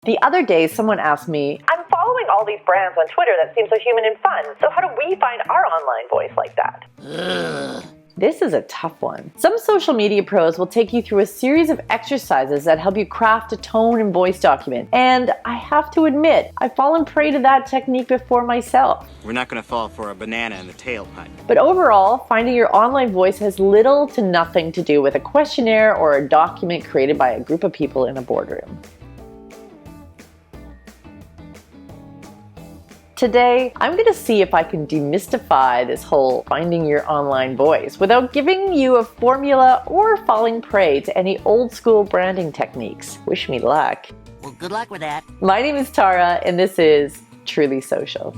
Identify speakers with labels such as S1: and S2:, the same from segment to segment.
S1: The other day, someone asked me, I'm following all these brands on Twitter that seem so human and fun, so how do we find our online voice like that? This is a tough one. Some social media pros will take you through a series of exercises that help you craft a tone and voice document. And I have to admit, I've fallen prey to that technique before myself.
S2: We're not going to fall for a banana in the tailpipe.
S1: But overall, finding your online voice has little to nothing to do with a questionnaire or a document created by a group of people in a boardroom. Today, I'm going to see if I can demystify this whole finding your online voice without giving you a formula or falling prey to any old school branding techniques. Wish me luck.
S3: Well, good luck with that.
S1: My name is Tara, and this is Truly Social.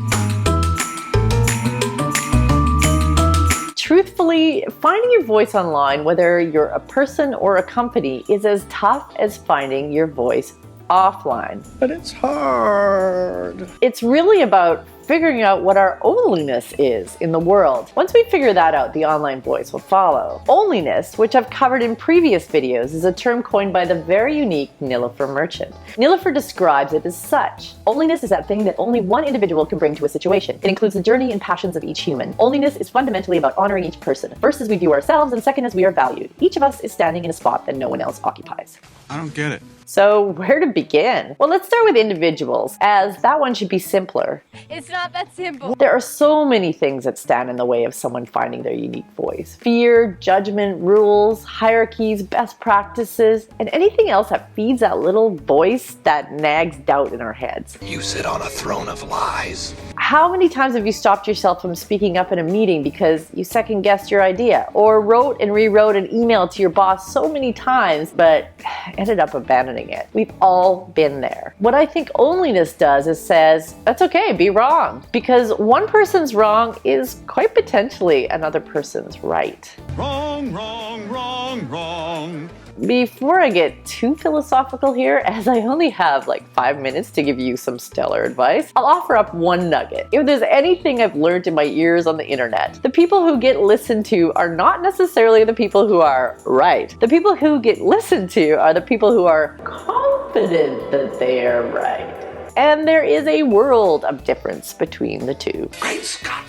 S1: Truthfully, finding your voice online, whether you're a person or a company, is as tough as finding your voice offline.
S4: But it's hard.
S1: It's really about figuring out what our onlyness is in the world. Once we figure that out, the online voice will follow. Onlyness, which I've covered in previous videos, is a term coined by the very unique Nilofer merchant. Nilofer describes it as such. Onlyness is that thing that only one individual can bring to a situation. It includes the journey and passions of each human. Onlyness is fundamentally about honoring each person. First as we view ourselves, and second as we are valued. Each of us is standing in a spot that no one else occupies.
S4: I don't get it.
S1: So where to begin? Well, let's start with individuals, as that one should be simpler.
S5: It's not that simple.
S1: There are so many things that stand in the way of someone finding their unique voice. Fear, judgment, rules, hierarchies, best practices, and anything else that feeds that little voice that nags doubt in our heads.
S6: You sit on a throne of lies.
S1: How many times have you stopped yourself from speaking up in a meeting because you second-guessed your idea, or wrote and rewrote an email to your boss so many times but ended up abandoning it? We've all been there. What I think onlyness does is says, that's okay, be wrong. Because one person's wrong is quite potentially another person's right.
S4: Wrong, wrong, wrong, wrong.
S1: Before I get too philosophical here, as I only have like 5 minutes to give you some stellar advice, I'll offer up one nugget. If there's anything I've learned in my years on the internet, the people who get listened to are not necessarily the people who are right. The people who get listened to are the people who are confident that they are right. And there is a world of difference between the two.
S6: Great Scott!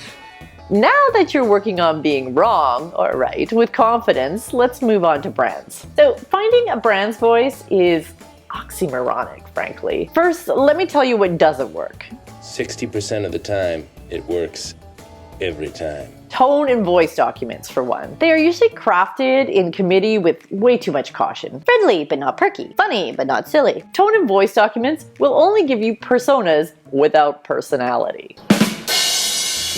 S1: Now that you're working on being wrong or right with confidence, let's move on to brands. So finding a brand's voice is oxymoronic, frankly. First, let me tell you what doesn't work.
S7: 60% of the time, it works every time.
S1: Tone and voice documents, for one. They are usually crafted in committee with way too much caution. Friendly but not perky. Funny but not silly. Tone and voice documents will only give you personas without personality.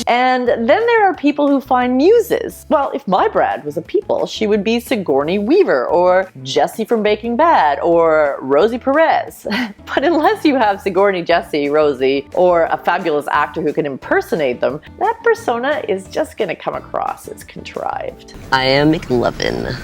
S1: And then there are people who find muses. Well, if my brand was a people, she would be Sigourney Weaver, or Jessie from Breaking Bad, or Rosie Perez. But unless you have Sigourney, Jessie, Rosie, or a fabulous actor who can impersonate them, that persona is just going to come across as contrived.
S3: I am McLovin.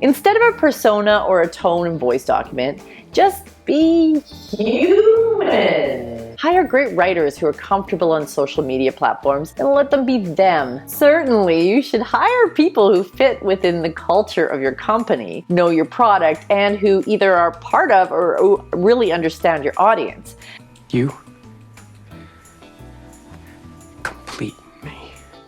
S1: Instead of a persona or a tone and voice document, just be human. Hire great writers who are comfortable on social media platforms and let them be them. Certainly, you should hire people who fit within the culture of your company, know your product, and who either are part of or really understand your audience.
S6: You complete me.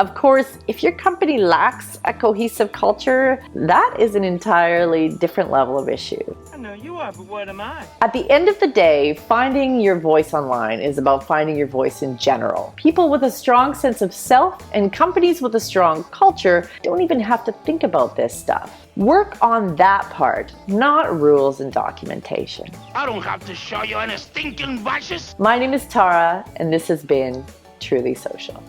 S1: Of course, if your company lacks a cohesive culture, that is an entirely different level of issue.
S8: I know you are, but what am I?
S1: At the end of the day, finding your voice online is about finding your voice in general. People with a strong sense of self and companies with a strong culture don't even have to think about this stuff. Work on that part, not rules and documentation.
S6: I don't have to show you any stinking vices.
S1: My name is Tara, and this has been Truly Social.